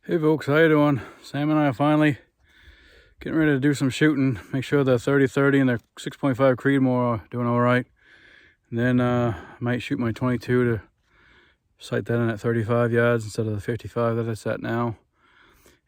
Hey folks, how you doing? Sam and I are finally getting ready to do some shooting. Make sure the 30-30 and the 6.5 Creedmoor are doing all right. And then I might shoot my 22 to sight that in at 35 yards instead of the 55 that it's at now.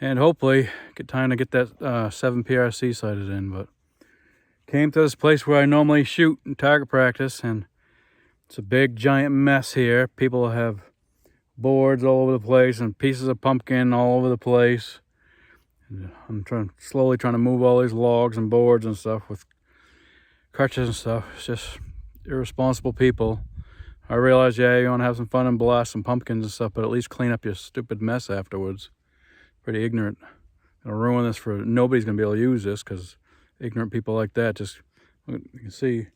And hopefully get time to get that 7 PRC sighted in. But came to this place where I normally shoot and target practice, and it's a big giant mess here. People have boards all over the place and pieces of pumpkin all over the place. And I'm slowly trying to move all these logs and boards and stuff with crutches and stuff. It's just irresponsible people. I realize, yeah, you want to have some fun and blast some pumpkins and stuff, but at least clean up your stupid mess afterwards. Pretty ignorant. It'll ruin this for nobody's gonna be able to use this because ignorant people like that just, you can see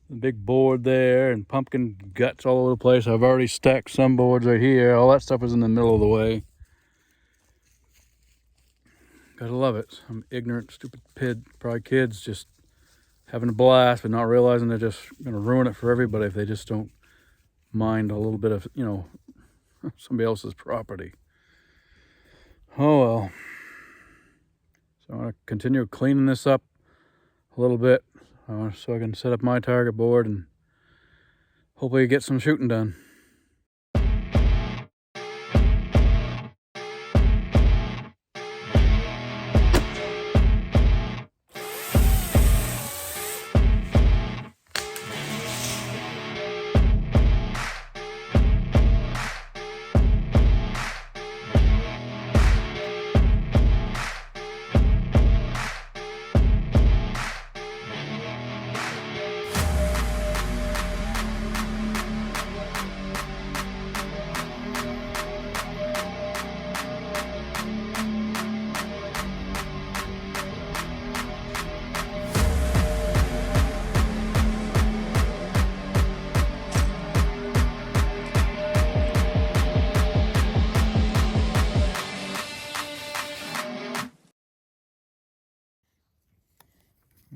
the big board there and pumpkin guts all over the place. I've already stacked some boards right here. All that stuff is in the middle of the way. Gotta love it. Some ignorant, stupid probably kids just having a blast, but not realizing they're just gonna ruin it for everybody if they just don't mind a little bit of, somebody else's property. Oh well. So I'm gonna continue cleaning this up a little bit so I can set up my target board and hopefully get some shooting done.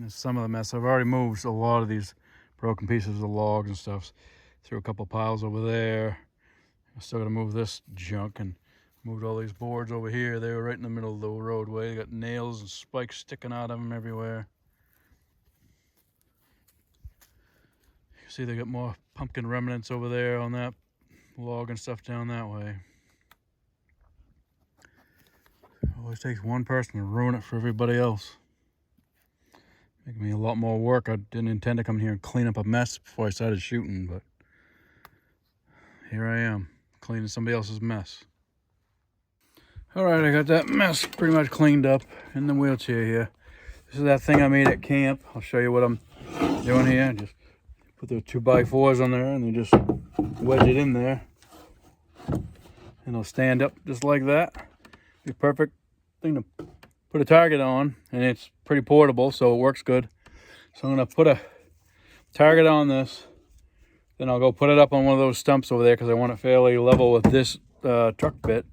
Some of the mess. I've already moved a lot of these broken pieces of logs and stuff. Threw a couple piles over there. I still got to move this junk and moved all these boards over here. They were right in the middle of the roadway. They got nails and spikes sticking out of them everywhere. You can see they got more pumpkin remnants over there on that log and stuff down that way. It always takes one person to ruin it for everybody else. Making me a lot more work. I didn't intend to come here and clean up a mess before I started shooting, but here I am, cleaning somebody else's mess. All right, I got that mess pretty much cleaned up in the wheelchair here. This is that thing I made at camp. I'll show you what I'm doing here. Just put the 2x4s on there and then just wedge it in there. And it'll stand up just like that. Be a perfect thing to put a target on, and it's pretty portable, so it works good. So I'm gonna put a target on this, then I'll go put it up on one of those stumps over there because I want it fairly level with this truck bit.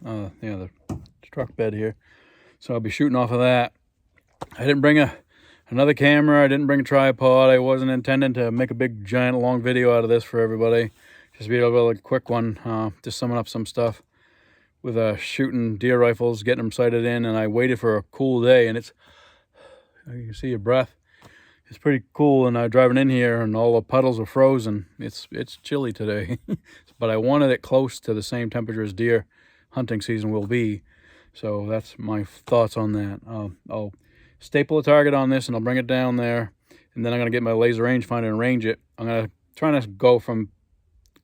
The truck bed here. So I'll be shooting off of that. I didn't bring another camera. I didn't bring a tripod. I wasn't intending to make a big giant long video out of this for everybody. Just be able to go like a quick one, just summing up some stuff with shooting deer rifles, getting them sighted in, and I waited for a cool day, and it's, you can see your breath. It's pretty cool, and I'm driving in here, and all the puddles are frozen. It's chilly today, but I wanted it close to the same temperature as deer hunting season will be, so that's my thoughts on that. I'll staple a target on this, and I'll bring it down there, and then I'm going to get my laser rangefinder and range it. I'm going to try to go from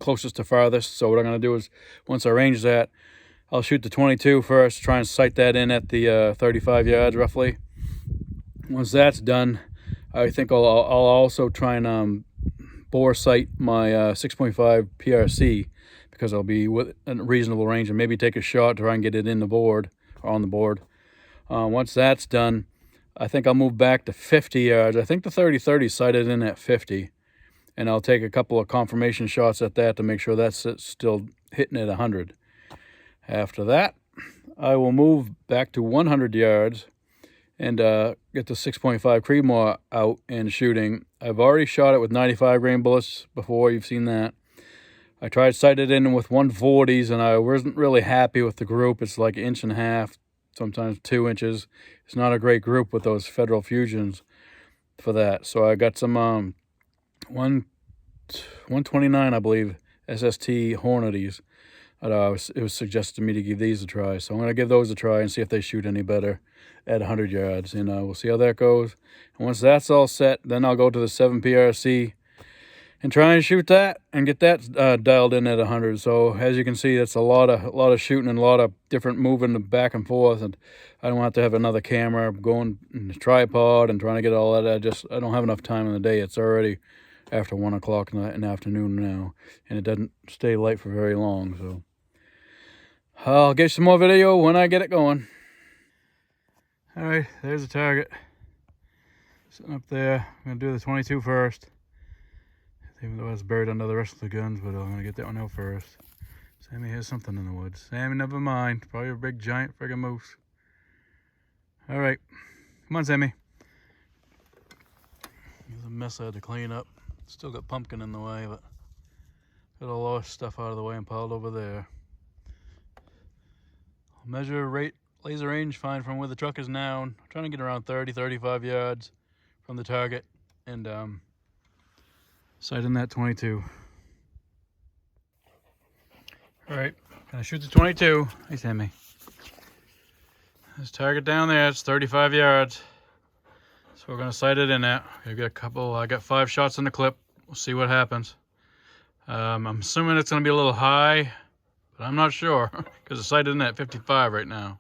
closest to farthest, so what I'm going to do is, once I range that, I'll shoot the 22 first, try and sight that in at the 35 yards roughly. Once that's done, I think I'll also try and bore sight my 6.5 PRC because I'll be with a reasonable range and maybe take a shot to try and get it in the board or on the board. Once that's done, I think I'll move back to 50 yards. I think the 30-30 sighted in at 50, and I'll take a couple of confirmation shots at that to make sure that's still hitting at 100. After that, I will move back to 100 yards and get the 6.5 Creedmoor out and shooting. I've already shot it with 95 grain bullets before. You've seen that. I tried sighted in with 140s, and I wasn't really happy with the group. It's like 1.5 inches, sometimes 2 inches. It's not a great group with those Federal Fusions for that. So I got some 129, I believe, SST Hornadies. It was suggested to me to give these a try. So I'm going to give those a try and see if they shoot any better at 100 yards. And we'll see how that goes. And once that's all set, then I'll go to the 7 PRC and try and shoot that and get that dialed in at 100. So as you can see, that's a lot of shooting and a lot of different moving back and forth. And I don't have to have another camera going in the tripod and trying to get all that. I don't have enough time in the day. It's already after 1 o'clock in the afternoon now, and it doesn't stay light for very long. So I'll get some more video when I get it going. All right, there's the target. Sitting up there. I'm gonna do the 22 first. Even though it's buried under the rest of the guns, but I'm gonna get that one out first. Sammy has something in the woods. Sammy, never mind. Probably a big giant friggin' moose. All right, come on, Sammy. There's a mess I had to clean up. Still got pumpkin in the way, but got a lot of stuff out of the way and piled over there. I'll measure laser range find from where the truck is now. I'm trying to get around 30-35 yards from the target, and sight in that 22. All right, gonna shoot the 22. Hey, Sammy. This target down there, it's 35 yards. So we're gonna sight it in there. I got 5 shots in the clip. We'll see what happens. I'm assuming it's gonna be a little high, but I'm not sure because it's sighted in at 55 right now.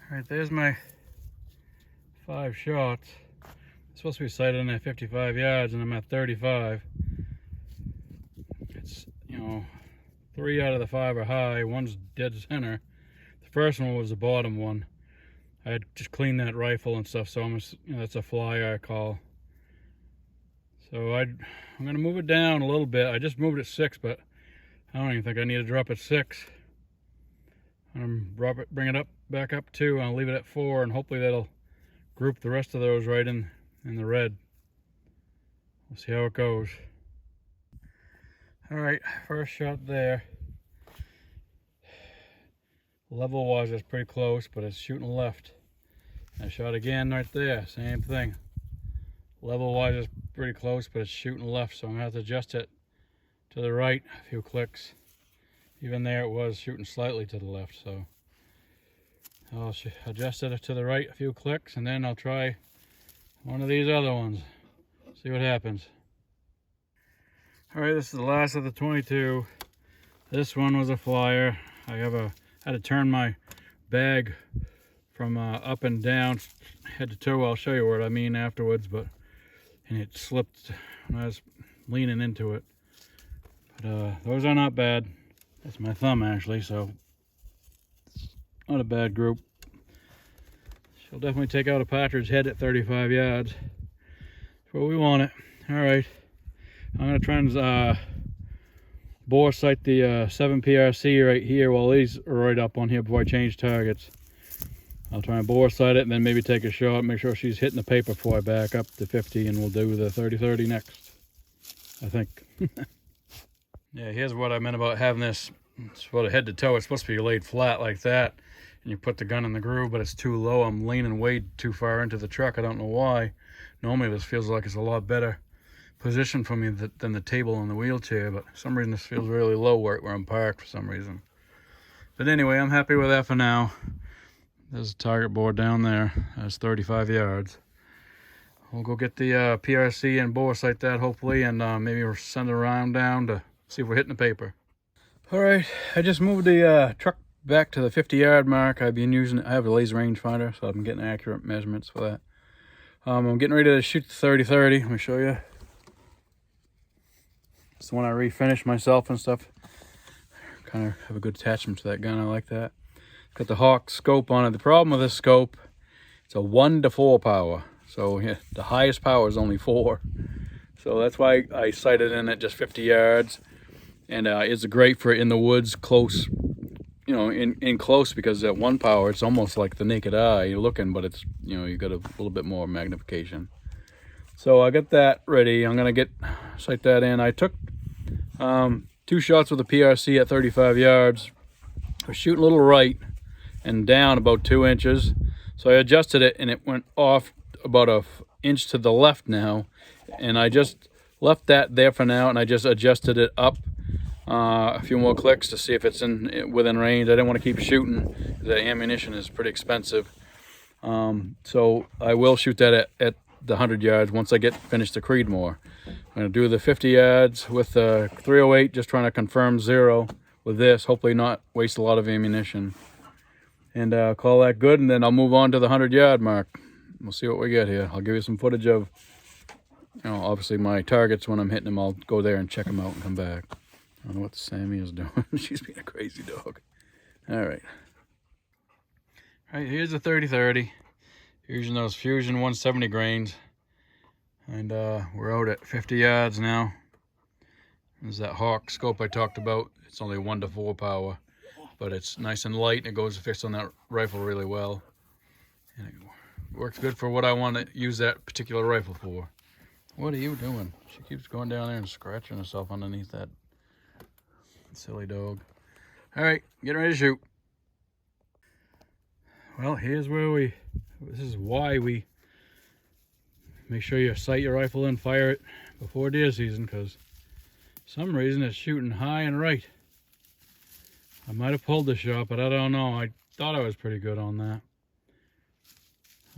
All right, there's my 5 shots. It's supposed to be sighted in at 55 yards, and I'm at 35. It's, 3 out of the 5 are high. One's dead center. The first one was the bottom one. I had just cleaned that rifle and stuff, so that's a flyer I call. So I'm gonna move it down a little bit. I just moved it 6, but I don't even think I need to drop it 6. I'm gonna bring it back up 2, and I'll leave it at 4, and hopefully that'll group the rest of those right in the red. We'll see how it goes. All right, first shot there. Level wise, it's pretty close, but it's shooting left. I shot again right there, same thing. Level wise, it's pretty close, but it's shooting left, so I'm gonna have to adjust it to the right a few clicks. Even there, it was shooting slightly to the left, so I'll adjust it to the right a few clicks, and then I'll try one of these other ones. See what happens. All right, this is the last of the 22. This one was a flyer. I had to turn my bag from up and down, head to toe. I'll show you what I mean afterwards, and it slipped when I was leaning into it. But those are not bad. That's my thumb actually, so it's not a bad group. She'll definitely take out a partridge head at 35 yards. That's where we want it. All right, I'm gonna try and bore sight the 7 PRC right here while these are right up on here before I change targets. I'll try and bore sight it and then maybe take a shot, make sure she's hitting the paper before I back up to 50, and we'll do the 30-30 next, I think. Yeah, here's what I meant about having this sort of head to toe. It's supposed to be laid flat like that, and you put the gun in the groove, but it's too low. I'm leaning way too far into the truck. I don't know why. Normally this feels like it's a lot better position for me than the table on the wheelchair, but for some reason this feels really low where I'm parked for some reason. But anyway, I'm happy with that for now. There's a target board down there. That's 35 yards. We'll go get the PRC and bore sight that hopefully, and maybe we'll send it around down to see if we're hitting the paper. All right, I just moved the truck back to the 50-yard mark. I have a laser rangefinder, so I've been getting accurate measurements for that. I'm getting ready to shoot the 30-30. Let me show you. It's the one I refinished myself and stuff. Kind of have a good attachment to that gun. I like that. Got the Hawk scope on it. The problem with this scope, it's a 1-to-4 power. So yeah, the highest power is only 4. So that's why I sighted in at just 50 yards. And it's great for in the woods, close, in close, because at 1 power, it's almost like the naked eye. You're looking, but it's, you got a little bit more magnification. So I got that ready. I'm gonna sight that in. I took 2 shots with a PRC at 35 yards. I was shooting a little right and down about 2 inches. So I adjusted it and it went off about an inch to the left now. And I just left that there for now, and I just adjusted it up a few more clicks to see if it's within range. I didn't want to keep shooting. The ammunition is pretty expensive. So I will shoot that at the 100 yards once I get finished the Creedmoor. I'm going to do the 50 yards with the 308, just trying to confirm 0 with this, hopefully not waste a lot of ammunition. And call that good, and then I'll move on to the 100-yard mark. We'll see what we get here. I'll give you some footage of, obviously my targets when I'm hitting them. I'll go there and check them out and come back. I don't know what Sammy is doing. She's being a crazy dog. All right. All right, here's the 30-30. Using those Fusion 170 grains. And we're out at 50 yards now. There's that Hawk scope I talked about. It's only 1 to 4 power. But it's nice and light, and it goes to fix on that rifle really well. And it works good for what I want to use that particular rifle for. What are you doing? She keeps going down there and scratching herself underneath that silly dog. All right, getting ready to shoot. Well, here's where this is why we make sure you sight your rifle and fire it before deer season, because for some reason it's shooting high and right. I might have pulled the shot, but I don't know. I thought I was pretty good on that.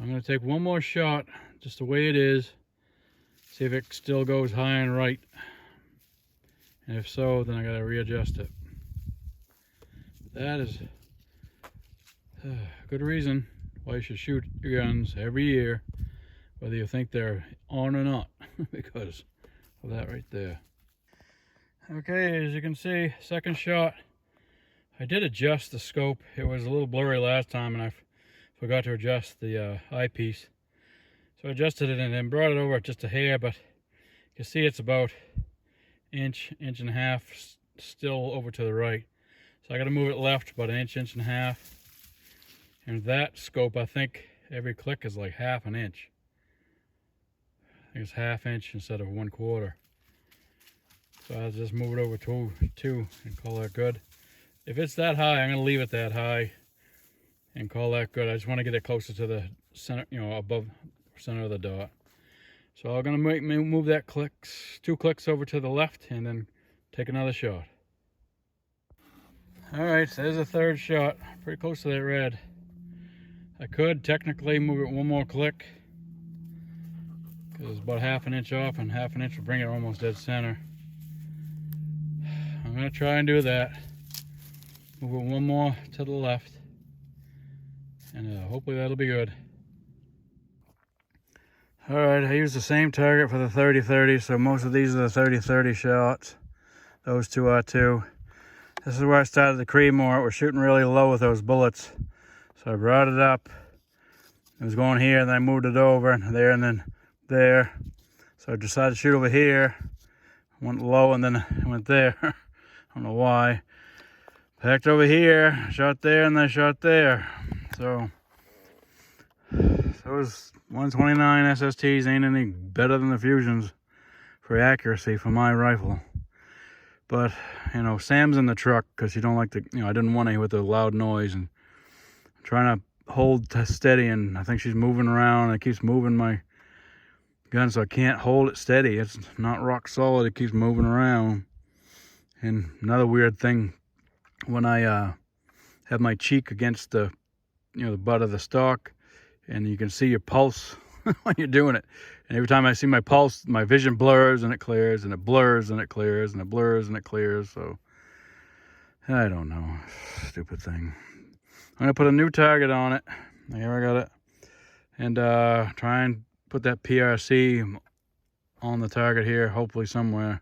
I'm going to take one more shot, just the way it is. See if it still goes high and right. And if so, then I got to readjust it. That is a good reason why you should shoot your guns every year, whether you think they're on or not, because of that right there. Okay, as you can see, second shot. I did adjust the scope. It was a little blurry last time, and I forgot to adjust the eyepiece. So I adjusted it and then brought it over just a hair, but you can see it's about inch and a half still over to the right. So I got to move it left about an inch and a half. And that scope, I think every click is like half an inch. I think it's ½ inch instead of 1/4. So I'll just move it over to 2 and call that good. If it's that high, I'm going to leave it that high and call that good. I just want to get it closer to the center, above center of the dot. So I'm going to move that 2 clicks over to the left and then take another shot. All right, so there's a third shot, pretty close to that red. I could technically move it 1 more click because it's about ½ an inch off, and ½ an inch will bring it almost dead center. I'm going to try and do that. Move it 1 more to the left, and hopefully that'll be good. All right, I used the same target for the 30-30, so most of these are the 30-30 shots. Those 2 are too. This is where I started the Creedmoor. We're shooting really low with those bullets. So I brought it up. It was going here, and then I moved it over, and there, and then there. So I decided to shoot over here. Went low, and then I went there. I don't know why. Packed over here, shot there, and then shot there. So those 129 SSTs ain't any better than the Fusions for accuracy for my rifle. But, Sam's in the truck because she don't like to, I didn't want to with the loud noise, and I'm trying to hold steady, and I think she's moving around, and it keeps moving my gun, so I can't hold it steady. It's not rock solid. It keeps moving around. And another weird thing, when I have my cheek against the butt of the stock, and you can see your pulse when you're doing it, and every time I see my pulse, my vision blurs and it clears, and it blurs and it clears, and it blurs and it clears. So I don't know, stupid thing. I'm gonna put a new target on it. Here, I got it, and try and put that PRC on the target here, hopefully somewhere.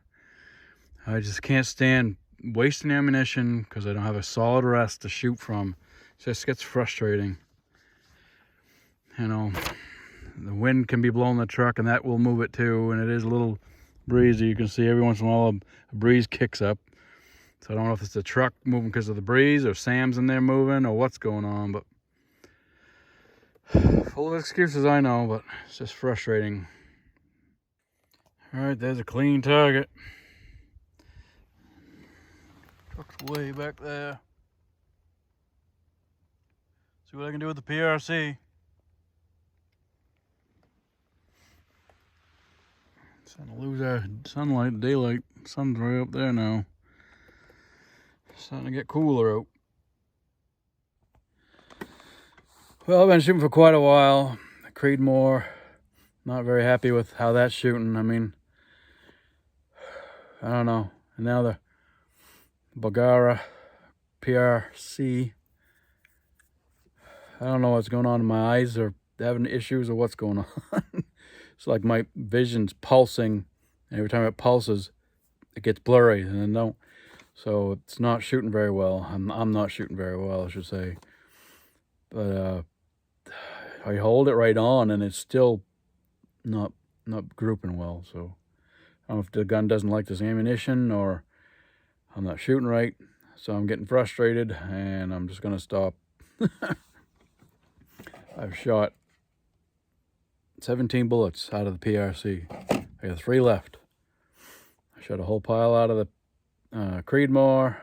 I just can't stand wasting ammunition because I don't have a solid rest to shoot from. It just gets frustrating. The wind can be blowing the truck, and that will move it too, and it is a little breezy. You can see every once in a while a breeze kicks up. So I don't know if it's the truck moving because of the breeze, or Sam's in there moving, or what's going on, but full of excuses, I know, but it's just frustrating. All right, there's a clean target. Truck's way back there. See what I can do with the PRC. Starting to lose our sunlight, daylight. Sun's right up there now. Starting to get cooler out. Well, I've been shooting for quite a while. Creedmoor, not very happy with how that's shooting. I mean, I don't know. And now the Bulgara PRC. I don't know what's going on in my eyes, or having issues, or what's going on. It's like my vision's pulsing, and every time it pulses, it gets blurry, and then don't. So it's not shooting very well. I'm not shooting very well, I should say. But I hold it right on, and it's still not grouping well. So I don't know if the gun doesn't like this ammunition, or I'm not shooting right. So I'm getting frustrated, and I'm just gonna stop. I've shot 17 bullets out of the PRC. I got 3 left. I shot a whole pile out of the Creedmoor.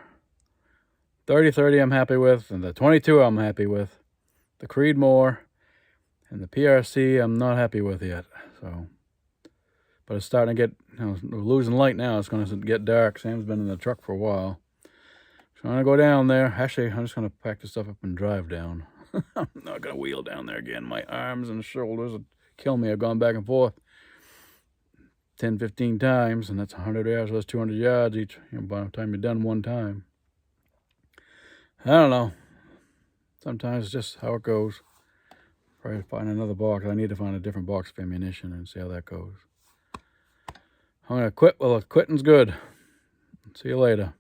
30-30 I'm happy with, and the 22 I'm happy with. The Creedmoor and the PRC I'm not happy with yet. So, but it's starting to get, we're losing light now. It's going to get dark. Sam's been in the truck for a while. So I'm going to go down there. Actually, I'm just going to pack this stuff up and drive down. I'm not going to wheel down there again. My arms and shoulders would kill me. I've gone back and forth 10, 15 times, and that's 100 yards, so that's 200 yards each, by the time you're done one time. I don't know. Sometimes it's just how it goes. Probably find another box. I need to find a different box of ammunition and see how that goes. I'm going to quit. Well, quitting's good. See you later.